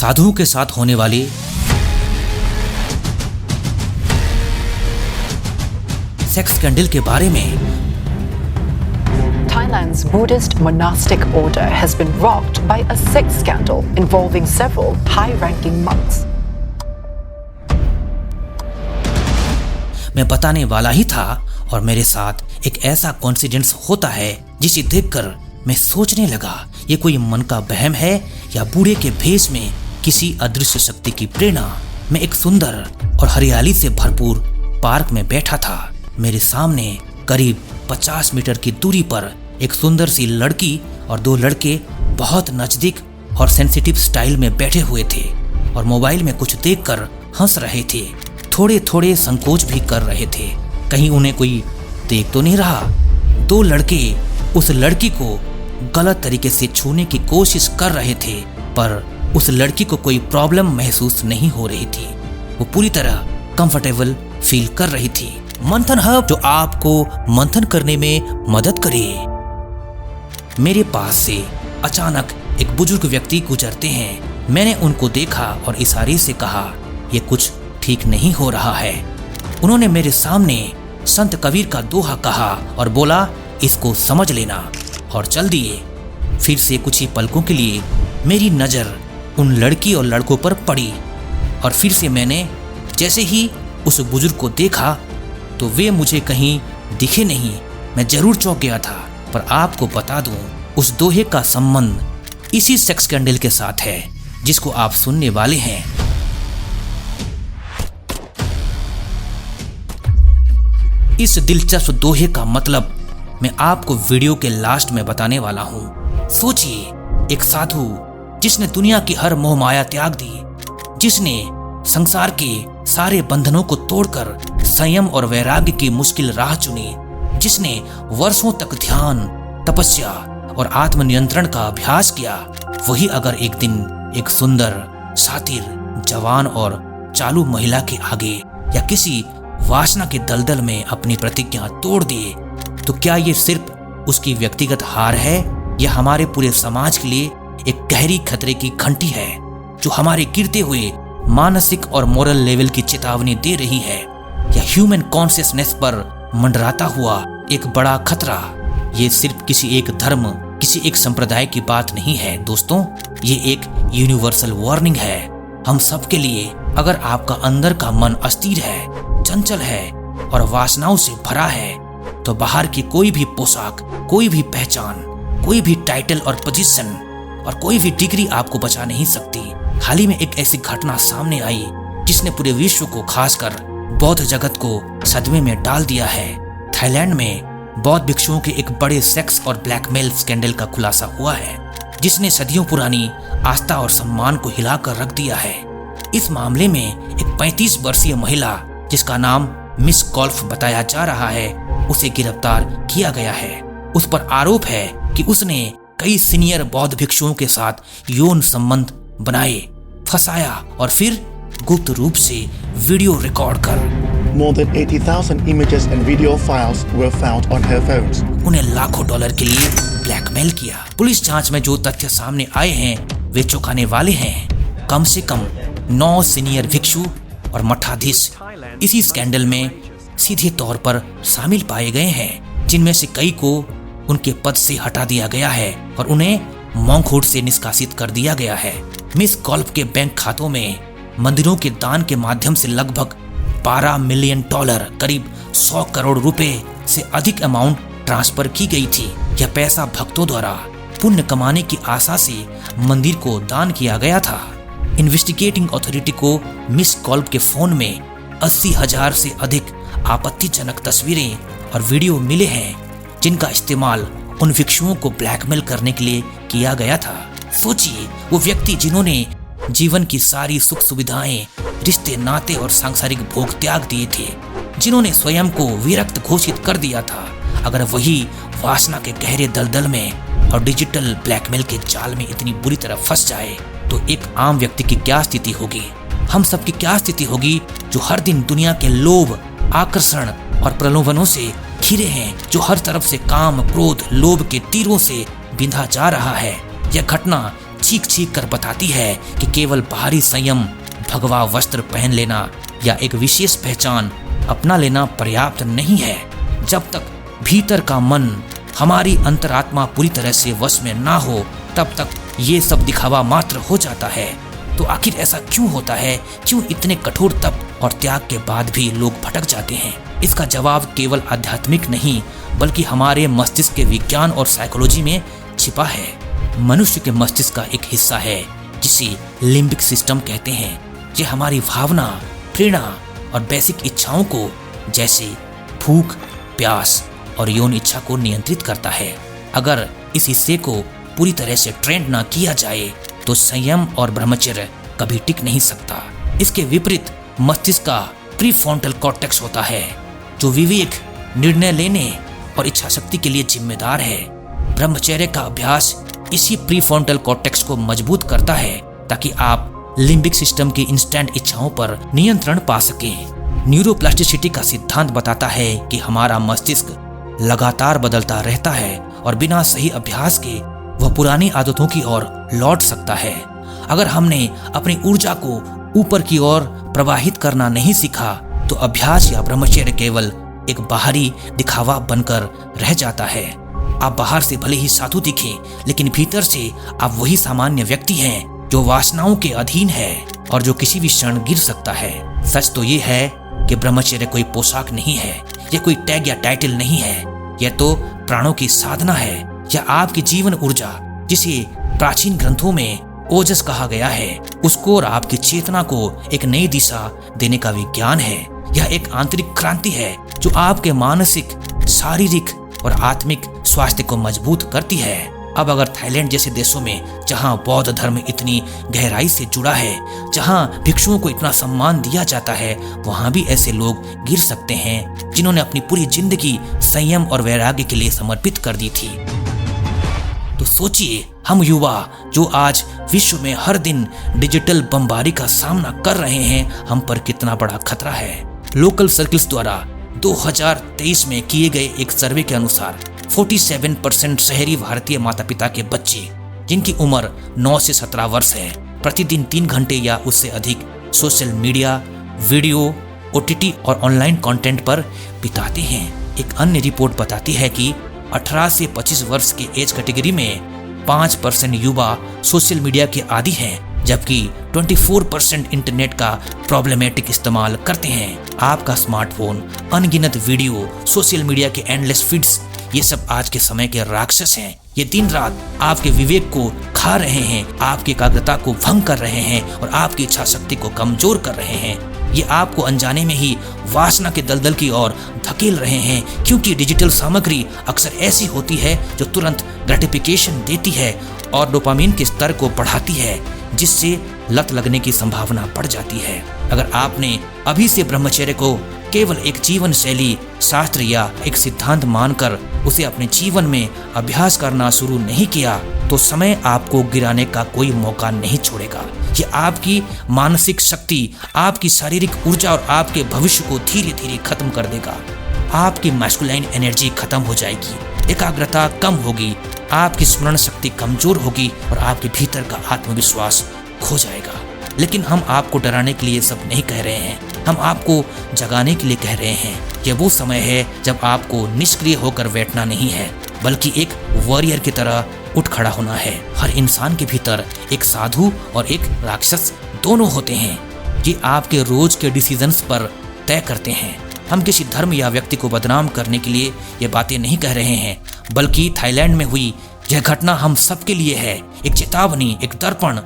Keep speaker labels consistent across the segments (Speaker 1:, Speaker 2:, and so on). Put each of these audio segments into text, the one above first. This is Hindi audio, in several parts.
Speaker 1: साधुओं के साथ होने वाले सेक्स स्कैंडल के बारे में।
Speaker 2: Thailand's Buddhist monastic order has been rocked by a sex scandal involving several high-ranking monks.
Speaker 1: मैं बताने वाला ही था और मेरे साथ एक ऐसा कोइंसिडेंस होता है जिसे देखकर मैं सोचने लगा ये कोई मन का वहम है या बूढ़े के भेष में किसी अदृश्य शक्ति की प्रेरणा। मैं एक सुंदर और हरियाली से भरपूर पार्क में बैठा था। मेरे सामने करीब 50 मीटर की दूरी पर एक सुंदर सी लड़की और दो लड़के बहुत नजदीक और सेंसिटिव स्टाइल में बैठे हुए थे और मोबाइल में कुछ देखकर हंस रहे थे। थोड़े थोड़े संकोच भी कर रहे थे, कहीं उन्हें कोई देख तो नहीं रहा। दो लड़के उस लड़की को गलत तरीके से छूने की कोशिश कर रहे थे, पर उस लड़की को कोई प्रॉब्लम महसूस नहीं हो रही थी। वो पूरी तरह कंफर्टेबल फील कर रही थी। मंथन हब जो आपको मंथन करने में मदद करे। मेरे पास से अचानक एक बुजुर्ग व्यक्ति गुजरते हैं। मैंने उनको देखा और इशारे से कहा, ये कुछ ठीक नहीं हो रहा है। उन्होंने मेरे सामने संत कबीर का दोहा कहा और बोला, इसको समझ लेना, और चल दिए। फिर से कुछ ही पलकों के लिए मेरी नजर उन लड़की और लड़कों पर पड़ी और फिर से मैंने जैसे ही उस बुजुर्ग को देखा तो वे मुझे कहीं दिखे नहीं। मैं जरूर चौंक गया था, पर आपको बता दूं, उस दोहे का संबंध इसी सेक्स स्कैंडल के साथ है जिसको आप सुनने वाले हैं। इस दिलचस्प दोहे का मतलब मैं आपको वीडियो के लास्ट में बताने वाला हूँ। सोचिए, एक साधु जिसने दुनिया की हर मोह माया त्याग दी, जिसने संसार के सारे बंधनों को तोड़कर संयम और वैराग्य की मुश्किल राह चुनी, जिसने वर्षों तक ध्यान, तपस्या और आत्मनियंत्रण का अभ्यास किया, वही अगर एक दिन एक सुंदर, शातिर, जवान और चालू महिला के आगे या किसी वासना के दलदल में अपनी प्रतिज्ञा तोड़ दिए, तो क्या ये सिर्फ उसकी व्यक्तिगत हार है या हमारे पूरे समाज के लिए एक गहरी खतरे की घंटी है जो हमारे गिरते हुए मानसिक और मोरल लेवल की चेतावनी दे रही है, या ह्यूमन कॉन्शियसनेस पर मंडराता हुआ एक बड़ा खतरा। ये सिर्फ किसी एक धर्म, किसी एक संप्रदाय की बात नहीं है दोस्तों, ये एक यूनिवर्सल वार्निंग है हम सब के लिए। अगर आपका अंदर का मन अस्थिर है, चंचल है और वासनाओं से भरा है, तो बाहर की कोई भी पोशाक, कोई भी पहचान, कोई भी टाइटल और पोजीशन और कोई भी डिग्री आपको बचा नहीं सकती। हाल ही में एक ऐसी घटना सामने आई जिसने पूरे विश्व को, खासकर बौद्ध जगत को सदमे में डाल दिया है। थाईलैंड में बौद्ध भिक्षुओं के एक बड़े सेक्स और ब्लैकमेल स्कैंडल का खुलासा हुआ है जिसने सदियों पुरानी आस्था और सम्मान को हिलाकर रख दिया है। इस मामले में एक 35 वर्षीय महिला जिसका नाम मिस गोल्फ बताया जा रहा है, उसे गिरफ्तार किया गया है। उस पर आरोप है कि उसने कई सीनियर बौद्ध भिक्षुओं के साथ यौन संबंध बनाए, फंसाया और फिर गुप्त रूप से वीडियो रिकॉर्ड कर
Speaker 3: More than 80,000 images and video files were found on her phones.
Speaker 1: उन्हें लाखों डॉलर के लिए ब्लैकमेल किया। पुलिस जांच में जो तथ्य सामने आए हैं वे चौंकाने वाले हैं। कम से कम 9 सीनियर भिक्षु और मठाधीश इसी स्कैंडल में सीधे तौर पर शामिल पाए गए हैं, जिनमें से कई को उनके पद से हटा दिया गया है और उन्हें मॉन्कहुड से निष्कासित कर दिया गया है। मिस गोल्फ के बैंक खातों में मंदिरों के दान के माध्यम से लगभग 12 मिलियन डॉलर, करीब 100 करोड़ रुपए से अधिक अमाउंट ट्रांसफर की गई थी। यह पैसा भक्तों द्वारा पुण्य कमाने की आशा से मंदिर को दान किया गया था। इन्वेस्टिगेटिंग अथॉरिटी को मिस गोल्फ के फोन में 80,000 से अधिक आपत्तिजनक तस्वीरें और वीडियो मिले हैं जिनका इस्तेमाल उन भिक्षुओं को ब्लैकमेल करने के लिए किया गया था। सोचिए, वो व्यक्ति जिन्होंने जीवन की सारी सुख सुविधाएं, रिश्ते, नाते और सांसारिक भोग त्याग दिए थे, जिन्होंने स्वयं को विरक्त घोषित कर दिया था, अगर वही वासना के गहरे दलदल में और डिजिटल ब्लैकमेल के जाल में इतनी बुरी तरह फंस जाए, तो एक आम व्यक्ति की क्या स्थिति होगी? हम सबकी क्या स्थिति होगी जो हर दिन दुनिया के लोभ, आकर्षण और प्रलोभनों से घिरे हैं, जो हर तरफ से काम, क्रोध, लोभ के तीरों से बिंधा जा रहा है। यह घटना चीख चीख कर बताती है कि केवल बाहरी संयम, भगवा वस्त्र पहन लेना या एक विशेष पहचान अपना लेना पर्याप्त नहीं है। जब तक भीतर का मन, हमारी अंतरात्मा पूरी तरह से वश में ना हो, तब तक ये सब दिखावा मात्र हो जाता है। तो आखिर ऐसा क्यों होता है? क्यों इतने कठोर तप और त्याग के बाद भी लोग भटक जाते हैं? इसका जवाब केवल आध्यात्मिक नहीं, बल्कि हमारे मस्तिष्क के विज्ञान और साइकोलॉजी में छिपा है। मनुष्य के मस्तिष्क का एक हिस्सा है जिसे लिम्बिक सिस्टम कहते हैं। ये हमारी भावना, प्रेरणा और बेसिक इच्छाओं को, जैसे भूख, प्यास और यौन इच्छा को नियंत्रित करता है। अगर इस हिस्से को पूरी तरह से ट्रेन ना किया जाए तो संयम और ब्रह्मचर्य कभी टिक नहीं सकता। इसके विपरीत मस्तिष्क का प्रीफ्रंटल कॉर्टेक्स होता है, जो विवेक, निर्णय लेने और इच्छा शक्ति के लिए जिम्मेदार है। ब्रह्मचर्य का अभ्यास इसी प्रीफ्रंटल कॉर्टेक्स को मजबूत करता है ताकि आप लिम्बिक सिस्टम की इंस्टेंट इच्छाओं पर नियंत्रण पा सकें। न्यूरोप्लास्टिसिटी का सिद्धांत बताता है कि हमारा मस्तिष्क लगातार बदलता रहता है और बिना सही अभ्यास के वह पुरानी आदतों की ओर लौट सकता है। अगर हमने अपनी ऊर्जा को ऊपर की ओर प्रवाहित करना नहीं सीखा तो अभ्यास या ब्रह्मचर्य केवल एक बाहरी दिखावा बनकर रह जाता है। आप बाहर से भले ही साधु दिखें, लेकिन भीतर से आप वही सामान्य व्यक्ति हैं जो वासनाओं के अधीन है और जो किसी भी क्षण गिर सकता है। सच तो ये है कि ब्रह्मचर्य कोई पोशाक नहीं है, यह कोई टैग या टाइटल नहीं है। यह तो प्राणों की साधना है। यह आपकी जीवन ऊर्जा, जिसे प्राचीन ग्रंथों में ओजस कहा गया है, उसको और आपकी चेतना को एक नई दिशा देने का विज्ञान है। यह एक आंतरिक क्रांति है जो आपके मानसिक, शारीरिक और आत्मिक स्वास्थ्य को मजबूत करती है। अब अगर थाईलैंड जैसे देशों में, जहां बौद्ध धर्म इतनी गहराई से जुड़ा है, जहां भिक्षुओं को इतना सम्मान दिया जाता है, वहां भी ऐसे लोग गिर सकते हैं जिन्होंने अपनी पूरी जिंदगी संयम और वैराग्य के लिए समर्पित कर दी थी। तो सोचिए, हम युवा जो आज विश्व में हर दिन डिजिटल बमबारी का सामना कर रहे हैं, हम पर कितना बड़ा खतरा है। लोकल सर्कल्स द्वारा 2023 में किए गए एक सर्वे के अनुसार 47% शहरी भारतीय माता पिता के बच्चे, जिनकी उम्र 9 से 17 वर्ष है, प्रतिदिन 3 घंटे या उससे अधिक सोशल मीडिया, वीडियो, OTT और ऑनलाइन कंटेंट पर बिताते हैं। एक अन्य रिपोर्ट बताती है कि 18 से 25 वर्ष के एज कैटेगरी में 5% युवा सोशल मीडिया के आदी हैं, जबकि 24% इंटरनेट का प्रॉब्लमेटिक इस्तेमाल करते हैं। आपका स्मार्टफोन, अनगिनत वीडियो, सोशल मीडिया के एंडलेस फीड्स, ये सब आज के समय के राक्षस हैं। ये दिन रात आपके विवेक को खा रहे हैं, आपकी एकाग्रता को भंग कर रहे हैं और आपकी इच्छा शक्ति को कमजोर कर रहे हैं। ये आपको अनजाने में ही वासना के दलदल की ओर धकेल रहे हैं, क्योंकि डिजिटल सामग्री अक्सर ऐसी होती है जो तुरंत ग्रेटिफिकेशन देती है और डोपामिन के स्तर को बढ़ाती है, जिससे लत लगने की संभावना बढ़ जाती है। अगर आपने अभी से ब्रह्मचर्य को केवल एक जीवन शैली, शास्त्र या एक सिद्धांत मानकर उसे अपने जीवन में अभ्यास करना शुरू नहीं किया, तो समय आपको गिराने का कोई मौका नहीं छोड़ेगा। ये आपकी मानसिक शक्ति, आपकी शारीरिक ऊर्जा और आपके भविष्य को धीरे धीरे खत्म कर देगा। आपकी मैस्कुलाइन एनर्जी खत्म हो जाएगी, एकाग्रता कम होगी, आपकी स्मरण शक्ति कमजोर होगी और आपके भीतर का आत्मविश्वास खो जाएगा। लेकिन हम आपको डराने के लिए सब नहीं कह रहे हैं, हम आपको जगाने के लिए कह रहे हैं। यह वो समय है जब आपको निष्क्रिय होकर बैठना नहीं है, बल्कि एक वॉरियर की तरह उठ खड़ा होना है। हर इंसान के भीतर एक साधु और एक राक्षस दोनों होते हैं। ये आपके रोज के डिसीजंस पर तय करते हैं। हम किसी धर्म या व्यक्ति को बदनाम करने के लिए ये बातें नहीं कह रहे हैं, बल्कि थाईलैंड में हुई यह घटना हम सबके लिए है, एक चेतावनी, एक दर्पण।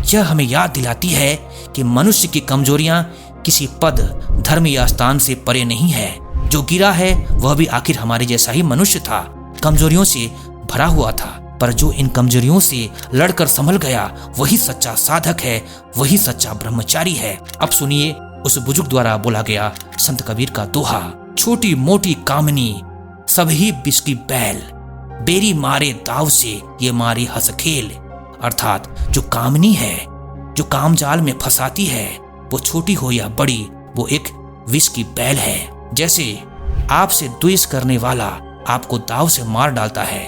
Speaker 1: यह हमें याद दिलाती है कि मनुष्य की कमजोरियां किसी पद, धर्म या स्थान से परे नहीं है। जो गिरा है वह भी आखिर हमारे जैसा ही मनुष्य था, कमजोरियों से भरा हुआ था, पर जो इन कमजोरियों से लड़कर संभल गया वही सच्चा साधक है, वही सच्चा ब्रह्मचारी है। अब सुनिए उस बुजुर्ग द्वारा बोला गया संत कबीर का दोहा, छोटी मोटी कामनी सभी बिस की बैल, बेरी मारे दाव से ये मारी हंस खेल। अर्थात जो कामनी है, जो कामजाल में फंसाती है, वो छोटी हो या बड़ी, वो एक विष की बैल है। जैसे आपसे द्वेष करने वाला आपको दाव से मार डालता है,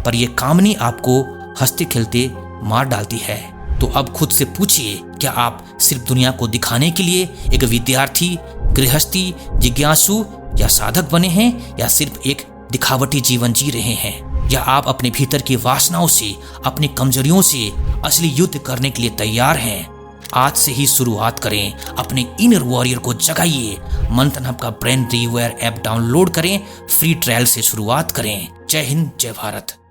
Speaker 1: पर यह कामनी आपको हंसते खेलते मार डालती है। तो अब खुद से पूछिए, क्या आप सिर्फ दुनिया को दिखाने के लिए एक विद्यार्थी, गृहस्थी, जिज्ञासु या साधक बने हैं, या सिर्फ एक दिखावटी जीवन जी रहे हैं, या आप अपने भीतर की वासनाओं से, अपनी कमजोरियों से असली युद्ध करने के लिए तैयार हैं? आज से ही शुरुआत करें, अपने इनर वॉरियर को जगाइए। मंथन हब का ब्रेन रिवेयर ऐप डाउनलोड करें, फ्री ट्रायल से शुरुआत करें। जय हिंद, जय भारत।